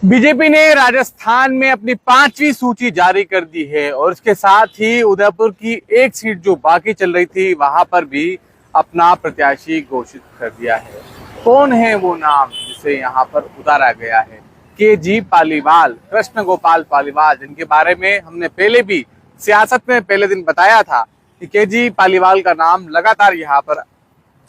BJP ने राजस्थान में अपनी 5वीं सूची जारी कर दी है और इसके साथ ही उदयपुर की एक सीट जो बाकी चल रही थी वहां पर भी अपना प्रत्याशी घोषित कर दिया है। कौन है वो नाम जिसे यहाँ पर उतारा गया है? केजी पालीवाल, कृष्ण गोपाल पालीवाल, जिनके बारे में हमने पहले भी सियासत में पहले दिन बताया था कि केजी पालीवाल का नाम लगातार यहाँ पर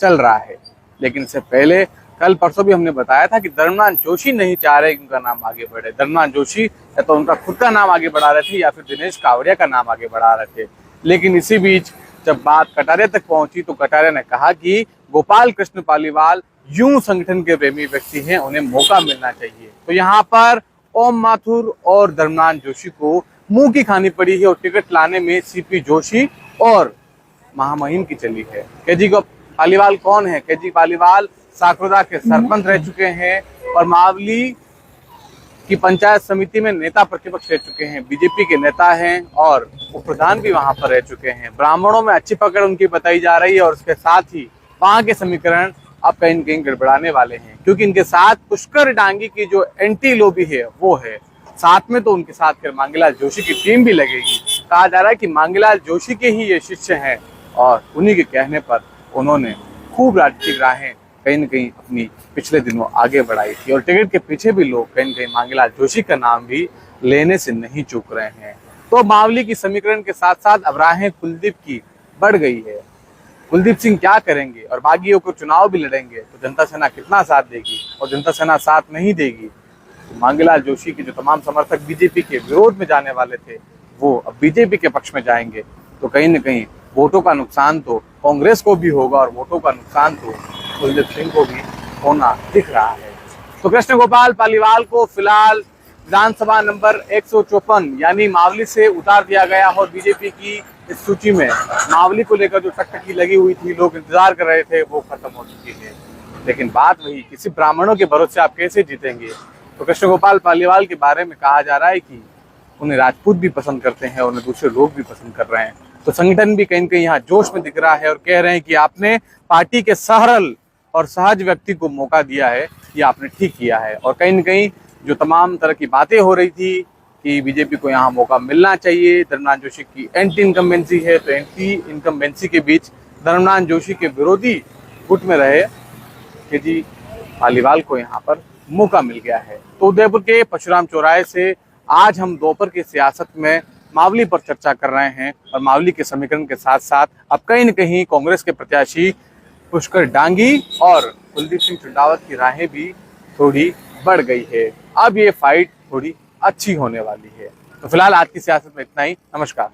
चल रहा है। लेकिन इससे पहले कल परसों भी हमने बताया था कि धर्मनाथ जोशी नहीं चाह रहे कि उनका नाम आगे बढ़े। धर्मनाथ जोशी या तो उनका खुद का नाम आगे बढ़ा रहे थे या फिर दिनेश कावड़िया का नाम आगे बढ़ा रहे थे। लेकिन इसी बीच जब बात कटारिया तक पहुंची तो कटारिया ने कहा कि गोपाल कृष्ण पालीवाल यूं संगठन के प्रेमी व्यक्ति हैं, उन्हें मौका मिलना चाहिए। तो यहाँ पर ओम माथुर और धर्मनाथ जोशी को मुंह की खानी पड़ी है और टिकट लाने में सीपी जोशी और महामहिम की चली है। केजी पालीवाल कौन है? केजी पालीवाल साकरोदा के सरपंच रह चुके हैं और मावली की पंचायत समिति में नेता प्रतिपक्ष रह चुके हैं, बीजेपी के नेता हैं और उप प्रधान भी वहां पर रह चुके हैं। ब्राह्मणों में अच्छी पकड़ उनकी बताई जा रही है और उसके साथ ही वहां के समीकरण अब कहीं कहीं गड़बड़ाने वाले हैं, क्योंकि इनके साथ पुष्कर डांगी की जो एंटी लॉबी है वो है। साथ में तो उनके साथ फिर मांगीलाल जोशी की टीम भी लगेगी। कहा जा रहा है कि मांगीलाल जोशी के ही ये शिष्य हैं और उन्हीं के कहने पर उन्होंने खूब राजनीतिक राहें कहीं न कहीं अपनी पिछले दिनों आगे बढ़ाई थी और टिकट के पीछे भी लोग कहीं न कहीं मांगीलाल जोशी का नाम भी लेने से नहीं चूक रहे हैं। तो मावली की समीकरण के साथ साथ अब राहें कुलदीप की बढ़ गई है। कुलदीप सिंह क्या करेंगे और बागी होकर चुनाव भी लड़ेंगे तो जनता सेना कितना साथ देगी, और जनता सेना साथ नहीं देगी तो मांगीलाल जोशी के जो तमाम समर्थक बीजेपी के विरोध में जाने वाले थे वो अब बीजेपी के पक्ष में जाएंगे। तो कहीं न कहीं वोटों का नुकसान तो कांग्रेस को भी होगा और वोटों का नुकसान तो कुलदीप सिंह को भी होना दिख रहा है। तो कृष्ण गोपाल पालीवाल को फिलहाल विधानसभा नंबर 154 यानी मावली से उतार दिया गया और बीजेपी की इस सूची में मावली को लेकर जो टकटकी लगी हुई थी, लोग इंतजार कर रहे थे, वो खत्म हो चुकी है। लेकिन बात वही, किसी ब्राह्मणों के भरोसे आप कैसे जीतेंगे? तो कृष्ण गोपाल पालीवाल के बारे में कहा जा रहा है कि उन्हें राजपूत भी पसंद करते हैं और उन्हें दूसरे लोग भी पसंद कर रहे हैं। तो संगठन भी कहीं न कहीं यहाँ जोश में दिख रहा है और कह रहे हैं कि आपने पार्टी के सरल और सहज व्यक्ति को मौका दिया है, ये आपने ठीक किया है। और कहीं न कहीं जो तमाम तरह की बातें हो रही थी कि बीजेपी को यहाँ मौका मिलना चाहिए, धर्मनाथ जोशी की एंटी इनकम्बेंसी है, तो एंटी इनकम्बेंसी के बीच धर्मनाथ जोशी के विरोधी गुट में रहे केजी पालीवाल को यहाँ पर मौका मिल गया है। तो उदयपुर के परशुराम चौराहे से आज हम दोपहर की सियासत में मावली पर चर्चा कर रहे हैं और मावली के समीकरण के साथ साथ अब कहीं न कहीं कांग्रेस के प्रत्याशी पुष्कर डांगी और कुलदीप सिंह चंडावत की राहें भी थोड़ी बढ़ गई है। अब ये फाइट थोड़ी अच्छी होने वाली है। तो फिलहाल आज की सियासत में इतना ही। नमस्कार।